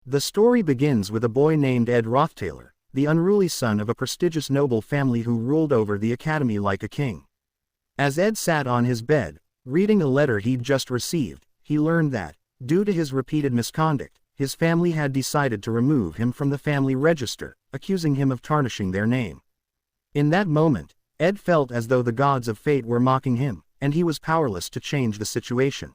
The story begins with a boy named Ed Rothtailor, the unruly son of a prestigious noble family who ruled over the academy like a king. As Ed sat on his bed, reading a letter he'd just received, he learned that, due to his repeated misconduct, his family had decided to remove him from the family register, accusing him of tarnishing their name. In that moment, Ed felt as though the gods of fate were mocking him, and he was powerless to change the situation.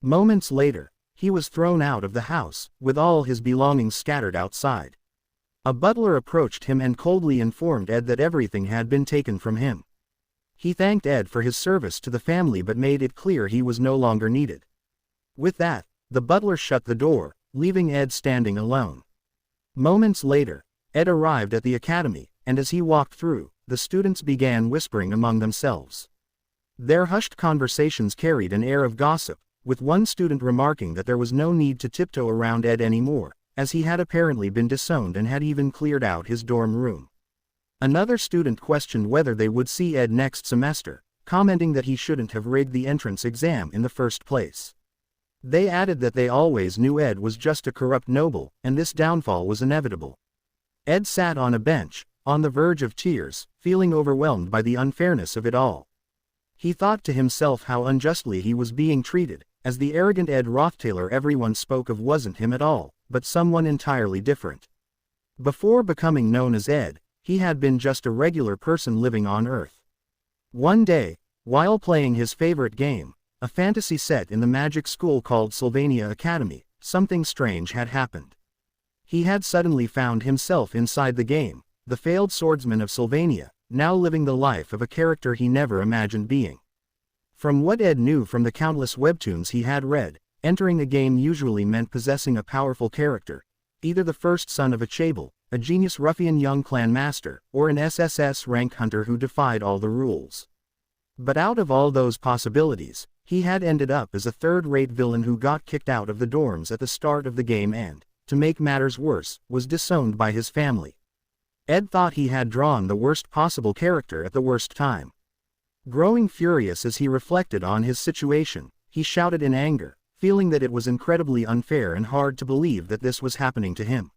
Moments later, he was thrown out of the house, with all his belongings scattered outside. A butler approached him and coldly informed Ed that everything had been taken from him. He thanked Ed for his service to the family but made it clear he was no longer needed. With that, the butler shut the door, leaving Ed standing alone. Moments later, Ed arrived at the academy, and as he walked through, the students began whispering among themselves. Their hushed conversations carried an air of gossip, with one student remarking that there was no need to tiptoe around Ed anymore, as he had apparently been disowned and had even cleared out his dorm room. Another student questioned whether they would see Ed next semester, commenting that he shouldn't have rigged the entrance exam in the first place. They added that they always knew Ed was just a corrupt noble, and this downfall was inevitable. Ed sat on a bench, on the verge of tears, feeling overwhelmed by the unfairness of it all. He thought to himself how unjustly he was being treated, as the arrogant Ed Rothtailor everyone spoke of wasn't him at all, but someone entirely different. Before becoming known as Ed, he had been just a regular person living on Earth. One day, while playing his favorite game, a fantasy set in the magic school called Sylvania Academy, something strange had happened. He had suddenly found himself inside the game, the failed swordsman of Sylvania, now living the life of a character he never imagined being. From what Ed knew from the countless webtoons he had read, entering a game usually meant possessing a powerful character, either the first son of a chaebol, a genius ruffian young clan master, or an SSS rank hunter who defied all the rules. But out of all those possibilities, he had ended up as a third-rate villain who got kicked out of the dorms at the start of the game and, to make matters worse, was disowned by his family. Ed thought he had drawn the worst possible character at the worst time. Growing furious as he reflected on his situation, he shouted in anger, feeling that it was incredibly unfair and hard to believe that this was happening to him.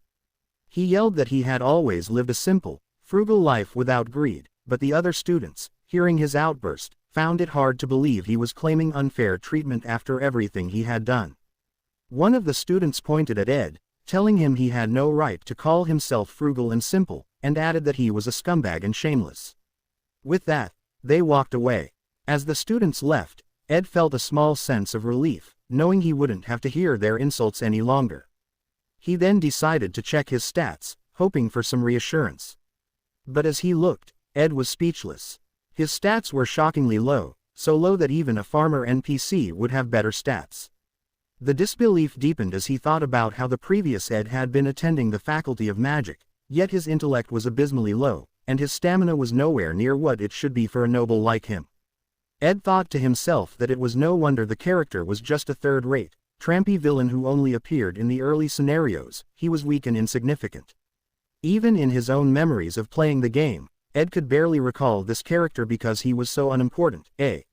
He yelled that he had always lived a simple, frugal life without greed, but the other students, hearing his outburst, found it hard to believe he was claiming unfair treatment after everything he had done. One of the students pointed at Ed, telling him he had no right to call himself frugal and simple, and added that he was a scumbag and shameless. With that, they walked away. As the students left, Ed felt a small sense of relief, knowing he wouldn't have to hear their insults any longer. He then decided to check his stats, hoping for some reassurance. But as he looked, Ed was speechless. His stats were shockingly low, so low that even a farmer NPC would have better stats. The disbelief deepened as he thought about how the previous Ed had been attending the Faculty of Magic, yet his intellect was abysmally low, and his stamina was nowhere near what it should be for a noble like him. Ed thought to himself that it was no wonder the character was just a third-rate, trampy villain who only appeared in the early scenarios. He was weak and insignificant. Even in his own memories of playing the game, Ed could barely recall this character because he was so unimportant, a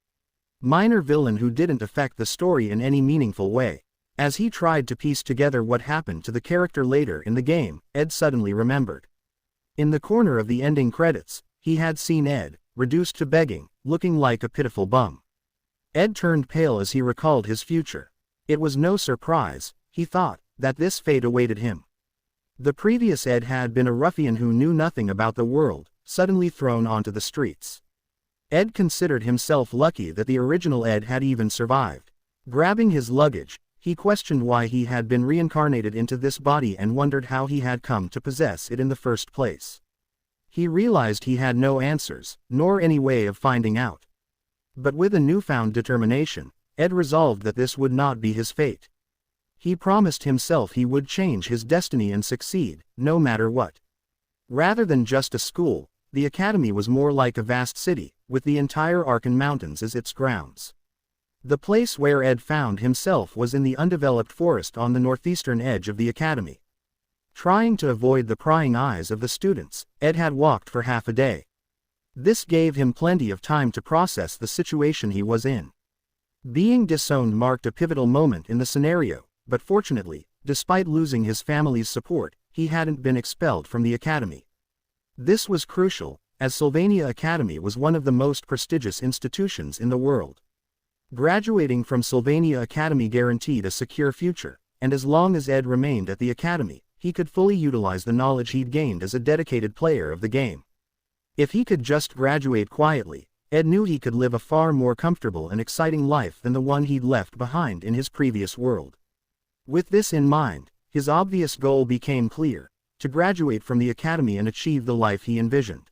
minor villain who didn't affect the story in any meaningful way. As he tried to piece together what happened to the character later in the game, Ed suddenly remembered. In the corner of the ending credits, he had seen Ed, reduced to begging, looking like a pitiful bum. Ed turned pale as he recalled his future. It was no surprise, he thought, that this fate awaited him. The previous Ed had been a ruffian who knew nothing about the world, suddenly thrown onto the streets. Ed considered himself lucky that the original Ed had even survived. Grabbing his luggage, he questioned why he had been reincarnated into this body and wondered how he had come to possess it in the first place. He realized he had no answers, nor any way of finding out. But with a newfound determination, Ed resolved that this would not be his fate. He promised himself he would change his destiny and succeed, no matter what. Rather than just a school, the academy was more like a vast city, with the entire Arkan Mountains as its grounds. The place where Ed found himself was in the undeveloped forest on the northeastern edge of the academy. Trying to avoid the prying eyes of the students, Ed had walked for half a day. This gave him plenty of time to process the situation he was in. Being disowned marked a pivotal moment in the scenario, but fortunately, despite losing his family's support, he hadn't been expelled from the academy. This was crucial, as Sylvania Academy was one of the most prestigious institutions in the world. Graduating from Sylvania Academy guaranteed a secure future, and as long as Ed remained at the academy, he could fully utilize the knowledge he'd gained as a dedicated player of the game. If he could just graduate quietly, Ed knew he could live a far more comfortable and exciting life than the one he'd left behind in his previous world. With this in mind, his obvious goal became clear: to graduate from the academy and achieve the life he envisioned.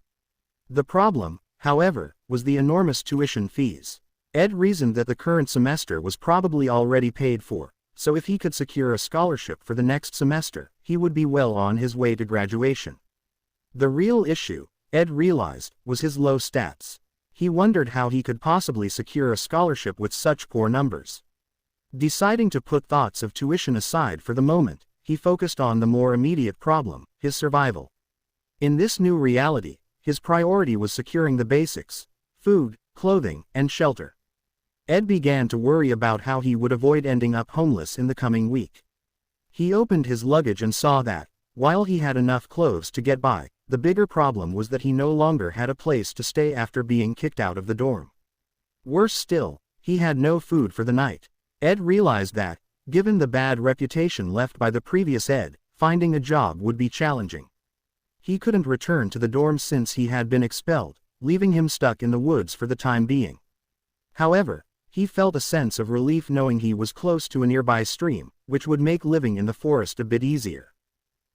The problem, however, was the enormous tuition fees. Ed reasoned that the current semester was probably already paid for, so if he could secure a scholarship for the next semester, he would be well on his way to graduation. The real issue, Ed realized, was his low stats. He wondered how he could possibly secure a scholarship with such poor numbers. Deciding to put thoughts of tuition aside for the moment, he focused on the more immediate problem: his survival. In this new reality, his priority was securing the basics: food, clothing, and shelter. Ed began to worry about how he would avoid ending up homeless in the coming week. He opened his luggage and saw that, while he had enough clothes to get by, the bigger problem was that he no longer had a place to stay after being kicked out of the dorm. Worse still, he had no food for the night. Ed realized that, given the bad reputation left by the previous Ed, finding a job would be challenging. He couldn't return to the dorm since he had been expelled, leaving him stuck in the woods for the time being. However, he felt a sense of relief knowing he was close to a nearby stream, which would make living in the forest a bit easier.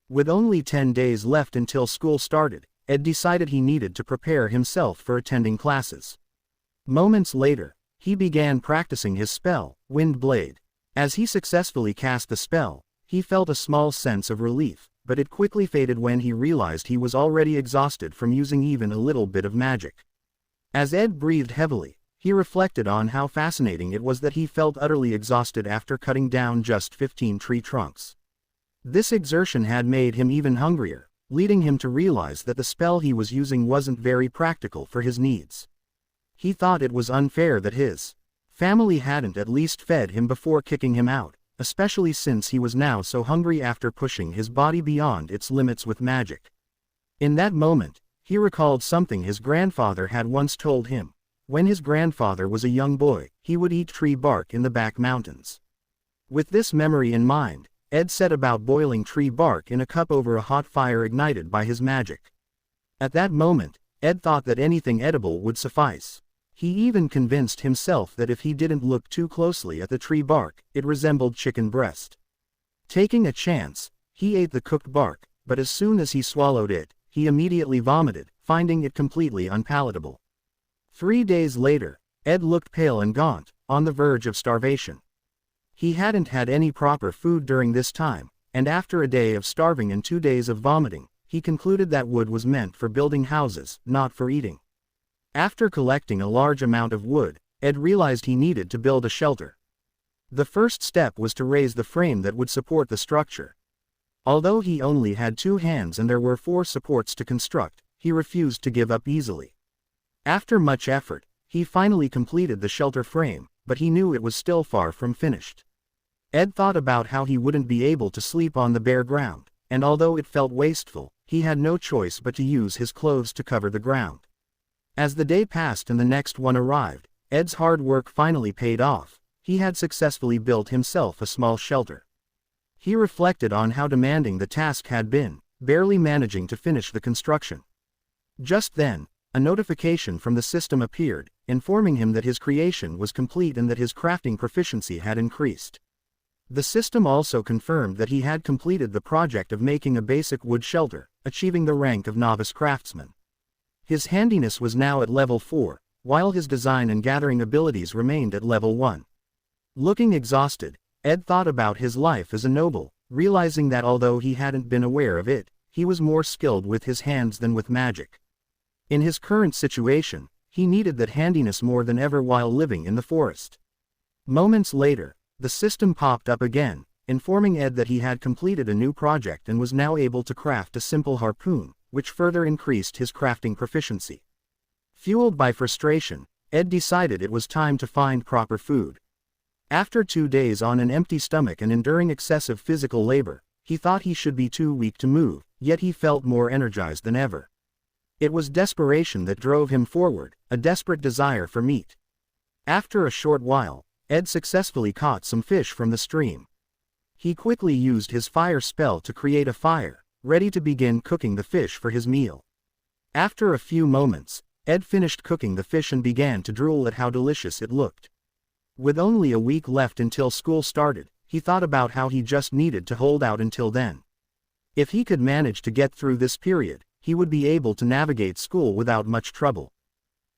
With only 10 days left until school started, Ed decided he needed to prepare himself for attending classes. Moments later, he began practicing his spell, Wind Blade. As he successfully cast the spell, he felt a small sense of relief, but it quickly faded when he realized he was already exhausted from using even a little bit of magic. As Ed breathed heavily, he reflected on how fascinating it was that he felt utterly exhausted after cutting down just 15 tree trunks. This exertion had made him even hungrier, leading him to realize that the spell he was using wasn't very practical for his needs. He thought it was unfair that his family hadn't at least fed him before kicking him out, especially since he was now so hungry after pushing his body beyond its limits with magic. In that moment, he recalled something his grandfather had once told him. When his grandfather was a young boy, he would eat tree bark in the back mountains. With this memory in mind, Ed set about boiling tree bark in a cup over a hot fire ignited by his magic. At that moment, Ed thought that anything edible would suffice. He even convinced himself that if he didn't look too closely at the tree bark, it resembled chicken breast. Taking a chance, he ate the cooked bark, but as soon as he swallowed it, he immediately vomited, finding it completely unpalatable. 3 days later, Ed looked pale and gaunt, on the verge of starvation. He hadn't had any proper food during this time, and after a day of starving and 2 days of vomiting, he concluded that wood was meant for building houses, not for eating. After collecting a large amount of wood, Ed realized he needed to build a shelter. The first step was to raise the frame that would support the structure. Although he only had 2 hands and there were 4 supports to construct, he refused to give up easily. After much effort, he finally completed the shelter frame, but he knew it was still far from finished. Ed thought about how he wouldn't be able to sleep on the bare ground, and although it felt wasteful, he had no choice but to use his clothes to cover the ground. As the day passed and the next one arrived, Ed's hard work finally paid off. He had successfully built himself a small shelter. He reflected on how demanding the task had been, barely managing to finish the construction. Just then, a notification from the system appeared, informing him that his creation was complete and that his crafting proficiency had increased. The system also confirmed that he had completed the project of making a basic wood shelter, achieving the rank of novice craftsman. His handiness was now at level 4, while his design and gathering abilities remained at level 1. Looking exhausted, Ed thought about his life as a noble, realizing that although he hadn't been aware of it, he was more skilled with his hands than with magic. In his current situation, he needed that handiness more than ever while living in the forest. Moments later, the system popped up again, informing Ed that he had completed a new project and was now able to craft a simple harpoon, which further increased his crafting proficiency. Fueled by frustration, Ed decided it was time to find proper food. After 2 days on an empty stomach and enduring excessive physical labor, he thought he should be too weak to move, yet he felt more energized than ever. It was desperation that drove him forward, a desperate desire for meat. After a short while, Ed successfully caught some fish from the stream. He quickly used his fire spell to create a fire, ready to begin cooking the fish for his meal. After a few moments, Ed finished cooking the fish and began to drool at how delicious it looked. With only a week left until school started, he thought about how he just needed to hold out until then. If he could manage to get through this period, he would be able to navigate school without much trouble.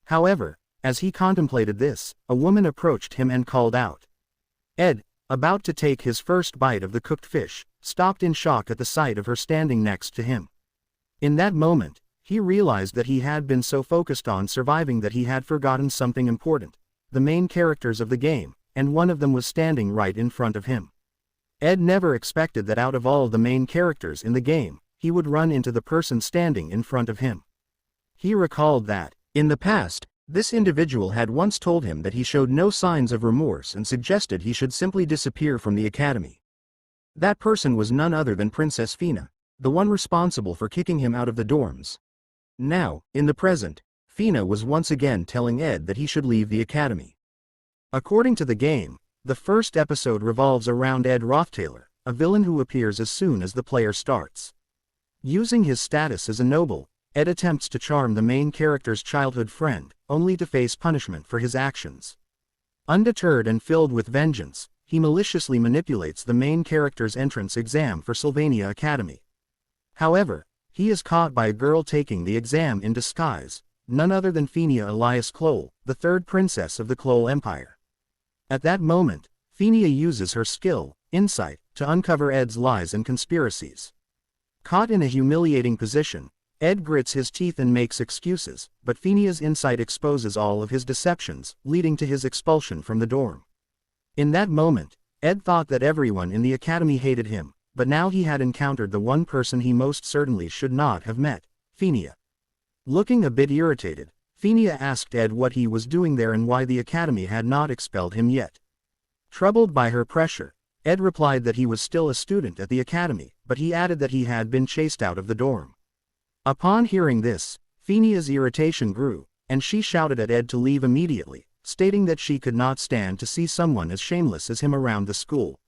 However, as he contemplated this, a woman approached him and called out. Ed, about to take his first bite of the cooked fish, stopped in shock at the sight of her standing next to him. In that moment, he realized that he had been so focused on surviving that he had forgotten something important, the main characters of the game, and one of them was standing right in front of him. Ed never expected that out of all the main characters in the game, he would run into the person standing in front of him. He recalled that, in the past, this individual had once told him that he showed no signs of remorse and suggested he should simply disappear from the academy. That person was none other than Princess Fina, the one responsible for kicking him out of the dorms. Now, in the present, Fina was once again telling Ed that he should leave the academy. According to the game, the first episode revolves around Ed Rothtailor, a villain who appears as soon as the player starts. Using his status as a noble, Ed attempts to charm the main character's childhood friend, only to face punishment for his actions. Undeterred and filled with vengeance, he maliciously manipulates the main character's entrance exam for Sylvania Academy. However, he is caught by a girl taking the exam in disguise, none other than Fina Elias Kloll, the third princess of the Kloll Empire. At that moment, Fina uses her skill, insight, to uncover Ed's lies and conspiracies. Caught in a humiliating position, Ed grits his teeth and makes excuses, but Fina's insight exposes all of his deceptions, leading to his expulsion from the dorm. In that moment, Ed thought that everyone in the academy hated him, but now he had encountered the one person he most certainly should not have met, Fina. Looking a bit irritated, Fina asked Ed what he was doing there and why the academy had not expelled him yet. Troubled by her pressure, Ed replied that he was still a student at the academy, but he added that he had been chased out of the dorm. Upon hearing this, Fina's irritation grew, and she shouted at Ed to leave immediately, stating that she could not stand to see someone as shameless as him around the school.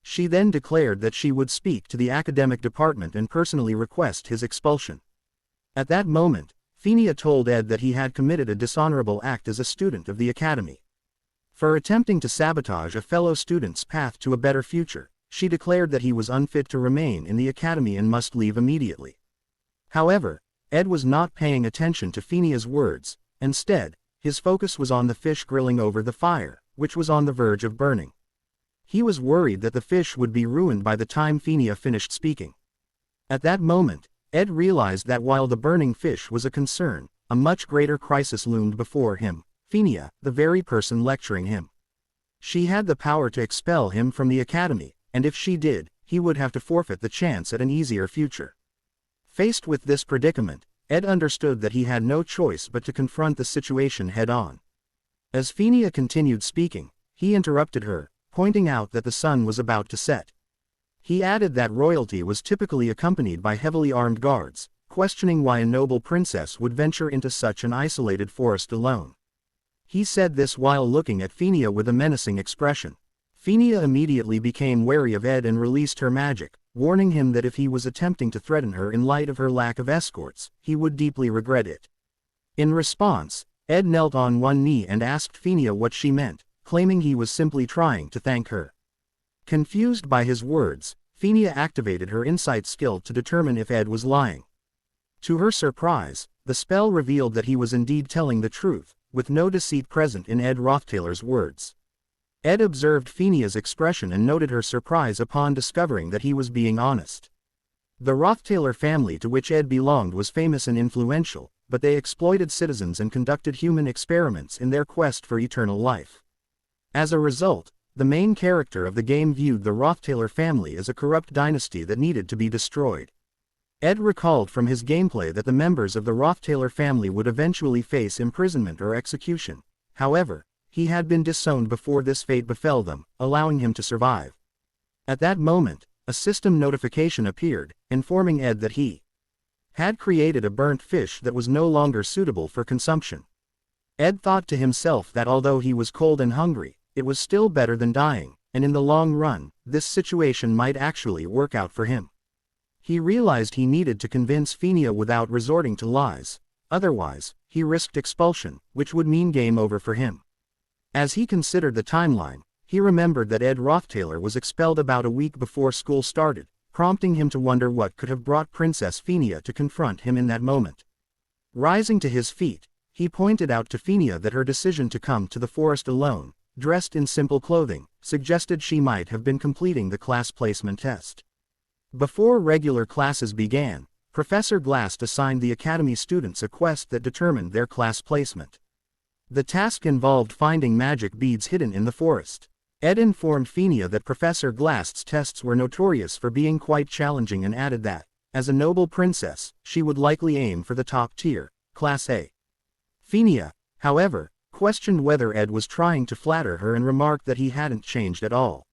She then declared that she would speak to the academic department and personally request his expulsion. At that moment, Fina told Ed that he had committed a dishonorable act as a student of the academy. For attempting to sabotage a fellow student's path to a better future, she declared that he was unfit to remain in the academy and must leave immediately. However, Ed was not paying attention to Fina's words. Instead, his focus was on the fish grilling over the fire, which was on the verge of burning. He was worried that the fish would be ruined by the time Fina finished speaking. At that moment, Ed realized that while the burning fish was a concern, a much greater crisis loomed before him, Fina, the very person lecturing him. She had the power to expel him from the academy, and if she did, he would have to forfeit the chance at an easier future. Faced with this predicament, Ed understood that he had no choice but to confront the situation head-on. As Fina continued speaking, he interrupted her, pointing out that the sun was about to set. He added that royalty was typically accompanied by heavily armed guards, questioning why a noble princess would venture into such an isolated forest alone. He said this while looking at Fina with a menacing expression. Fina immediately became wary of Ed and released her magic, warning him that if he was attempting to threaten her in light of her lack of escorts, he would deeply regret it. In response, Ed knelt on one knee and asked Fina what she meant, claiming he was simply trying to thank her. Confused by his words, Fina activated her insight skill to determine if Ed was lying. To her surprise, the spell revealed that he was indeed telling the truth, with no deceit present in Ed Rothtailor's words. Ed observed Fina's expression and noted her surprise upon discovering that he was being honest. The Rothtailor family to which Ed belonged was famous and influential, but they exploited citizens and conducted human experiments in their quest for eternal life. As a result, the main character of the game viewed the Rothtailor family as a corrupt dynasty that needed to be destroyed. Ed recalled from his gameplay that the members of the Rothtailor family would eventually face imprisonment or execution. However, he had been disowned before this fate befell them, allowing him to survive. At that moment, a system notification appeared, informing Ed that he had created a burnt fish that was no longer suitable for consumption. Ed thought to himself that although he was cold and hungry, it was still better than dying, and in the long run, this situation might actually work out for him. He realized he needed to convince Phinia without resorting to lies. Otherwise, he risked expulsion, which would mean game over for him. As he considered the timeline, he remembered that Ed Rothtailor was expelled about a week before school started, prompting him to wonder what could have brought Princess Phinia to confront him in that moment. Rising to his feet, he pointed out to Phinia that her decision to come to the forest alone, dressed in simple clothing, suggested she might have been completing the class placement test. Before regular classes began, Professor Glast assigned the Academy students a quest that determined their class placement. The task involved finding magic beads hidden in the forest. Ed informed Phinia that Professor Glast's tests were notorious for being quite challenging and added that, as a noble princess, she would likely aim for the top tier, Class A. Phinia, however, questioned whether Ed was trying to flatter her and remarked that he hadn't changed at all.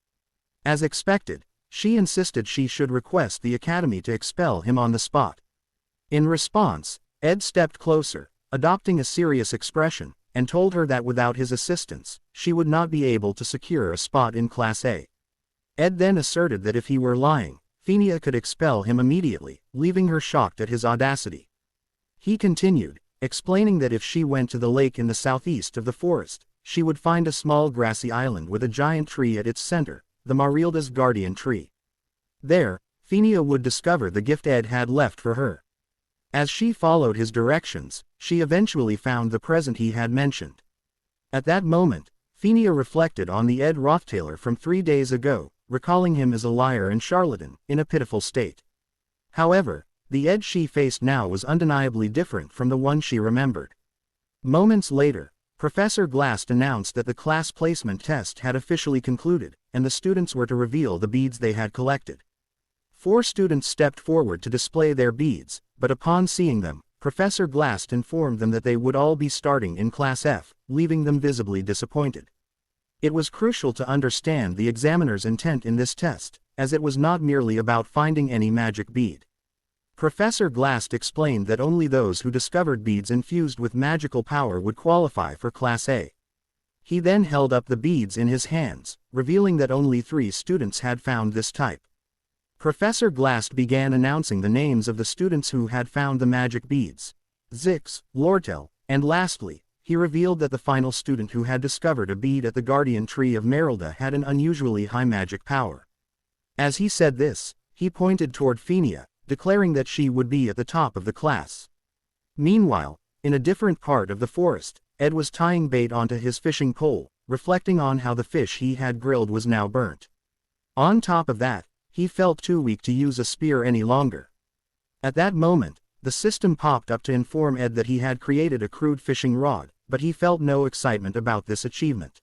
As expected, she insisted she should request the Academy to expel him on the spot. In response, Ed stepped closer, adopting a serious expression, and told her that without his assistance, she would not be able to secure a spot in Class A. Ed then asserted that if he were lying, Phinia could expel him immediately, leaving her shocked at his audacity. He continued, explaining that if she went to the lake in the southeast of the forest, she would find a small grassy island with a giant tree at its center, the Marilda's guardian tree. There, Phinia would discover the gift Ed had left for her. As she followed his directions, she eventually found the present he had mentioned. At that moment, Phinia reflected on the Ed Rothtailor from 3 days ago, recalling him as a liar and charlatan, in a pitiful state. However, the Ed she faced now was undeniably different from the one she remembered. Moments later, Professor Glast announced that the class placement test had officially concluded, and the students were to reveal the beads they had collected. 4 students stepped forward to display their beads, but upon seeing them, Professor Glast informed them that they would all be starting in Class F, leaving them visibly disappointed. It was crucial to understand the examiner's intent in this test, as it was not merely about finding any magic bead. Professor Glast explained that only those who discovered beads infused with magical power would qualify for Class A. He then held up the beads in his hands, revealing that only 3 students had found this type. Professor Glast began announcing the names of the students who had found the magic beads: Zix, Lortel, and lastly, he revealed that the final student who had discovered a bead at the guardian tree of Marilda had an unusually high magic power. As he said this, he pointed toward Phinia, declaring that she would be at the top of the class. Meanwhile, in a different part of the forest, Ed was tying bait onto his fishing pole, reflecting on how the fish he had grilled was now burnt. On top of that, he felt too weak to use a spear any longer. At that moment, the system popped up to inform Ed that he had created a crude fishing rod, but he felt no excitement about this achievement.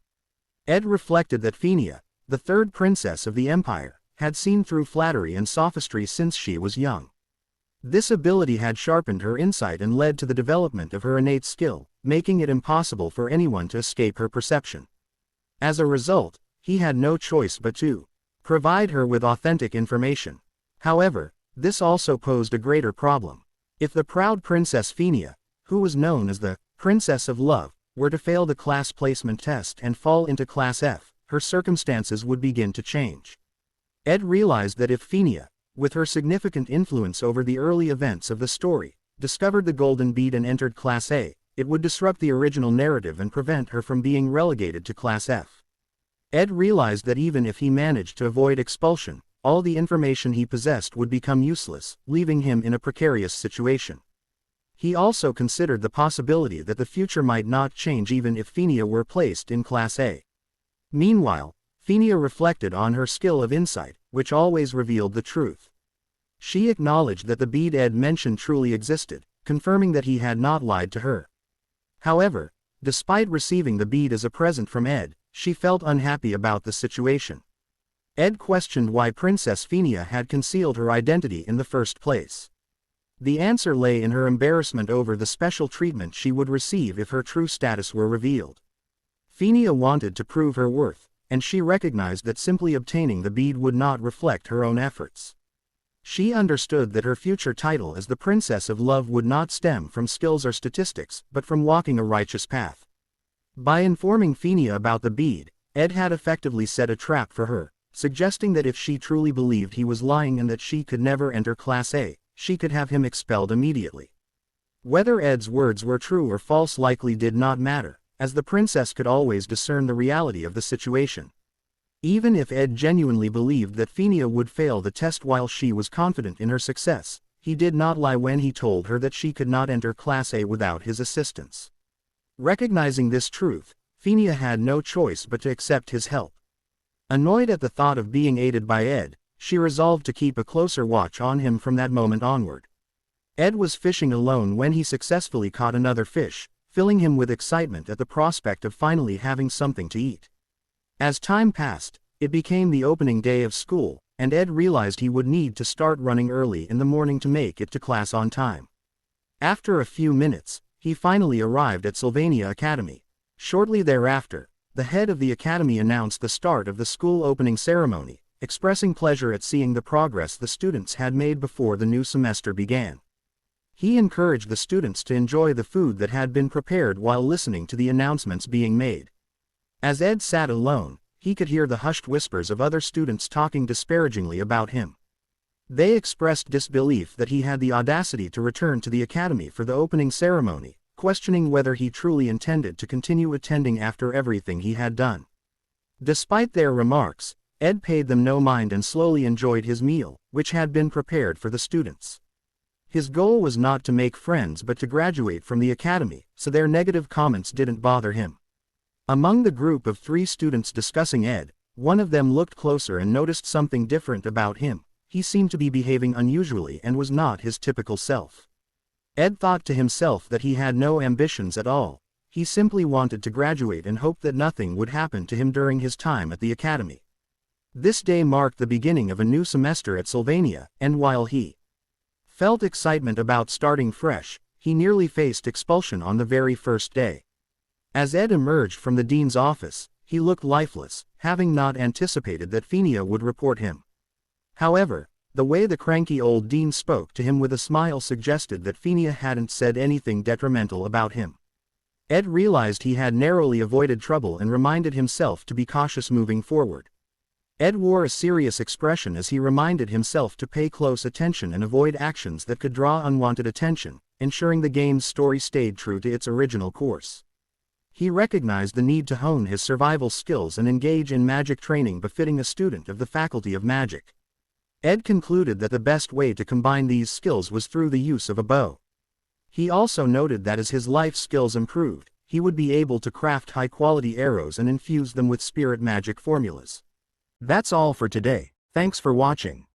Ed reflected that Phinia, the 3rd princess of the empire, had seen through flattery and sophistry since she was young. This ability had sharpened her insight and led to the development of her innate skill, making it impossible for anyone to escape her perception. As a result, he had no choice but to provide her with authentic information. However, this also posed a greater problem. If the proud Princess Phinia, who was known as the Princess of Love, were to fail the class placement test and fall into Class F, her circumstances would begin to change. Ed realized that if Phinia, with her significant influence over the early events of the story, discovered the golden bead and entered Class A, it would disrupt the original narrative and prevent her from being relegated to Class F. Ed realized that even if he managed to avoid expulsion, all the information he possessed would become useless, leaving him in a precarious situation. He also considered the possibility that the future might not change even if Phinia were placed in Class A. Meanwhile, Phinia reflected on her skill of insight, which always revealed the truth. She acknowledged that the bead Ed mentioned truly existed, confirming that he had not lied to her. However, despite receiving the bead as a present from Ed, she felt unhappy about the situation. Ed questioned why Princess Phinia had concealed her identity in the first place. The answer lay in her embarrassment over the special treatment she would receive if her true status were revealed. Phinia wanted to prove her worth, and she recognized that simply obtaining the bead would not reflect her own efforts. She understood that her future title as the Princess of Love would not stem from skills or statistics, but from walking a righteous path. By informing Phinia about the bead, Ed had effectively set a trap for her, suggesting that if she truly believed he was lying and that she could never enter Class A, she could have him expelled immediately. Whether Ed's words were true or false likely did not matter, as the princess could always discern the reality of the situation. Even if Ed genuinely believed that Phinia would fail the test while she was confident in her success, he did not lie when he told her that she could not enter Class A without his assistance. Recognizing this truth, Phinia had no choice but to accept his help. Annoyed at the thought of being aided by Ed, she resolved to keep a closer watch on him from that moment onward. Ed was fishing alone when he successfully caught another fish, filling him with excitement at the prospect of finally having something to eat. As time passed, it became the opening day of school, and Ed realized he would need to start running early in the morning to make it to class on time. After a few minutes, he finally arrived at Sylvania Academy. Shortly thereafter, the head of the academy announced the start of the school opening ceremony, expressing pleasure at seeing the progress the students had made before the new semester began. He encouraged the students to enjoy the food that had been prepared while listening to the announcements being made. As Ed sat alone, he could hear the hushed whispers of other students talking disparagingly about him. They expressed disbelief that he had the audacity to return to the academy for the opening ceremony, questioning whether he truly intended to continue attending after everything he had done. Despite their remarks, Ed paid them no mind and slowly enjoyed his meal, which had been prepared for the students. His goal was not to make friends but to graduate from the academy, so their negative comments didn't bother him. Among the group of 3 students discussing Ed, one of them looked closer and noticed something different about him. He seemed to be behaving unusually and was not his typical self. Ed thought to himself that he had no ambitions at all. He simply wanted to graduate and hoped that nothing would happen to him during his time at the academy. This day marked the beginning of a new semester at Sylvania, and while he felt excitement about starting fresh, he nearly faced expulsion on the very first day. As Ed emerged from the dean's office, he looked lifeless, having not anticipated that Phinia would report him. However, the way the cranky old dean spoke to him with a smile suggested that Phinia hadn't said anything detrimental about him. Ed realized he had narrowly avoided trouble and reminded himself to be cautious moving forward. Ed wore a serious expression as he reminded himself to pay close attention and avoid actions that could draw unwanted attention, ensuring the game's story stayed true to its original course. He recognized the need to hone his survival skills and engage in magic training befitting a student of the Faculty of Magic. Ed concluded that the best way to combine these skills was through the use of a bow. He also noted that as his life skills improved, he would be able to craft high-quality arrows and infuse them with spirit magic formulas. That's all for today. Thanks for watching.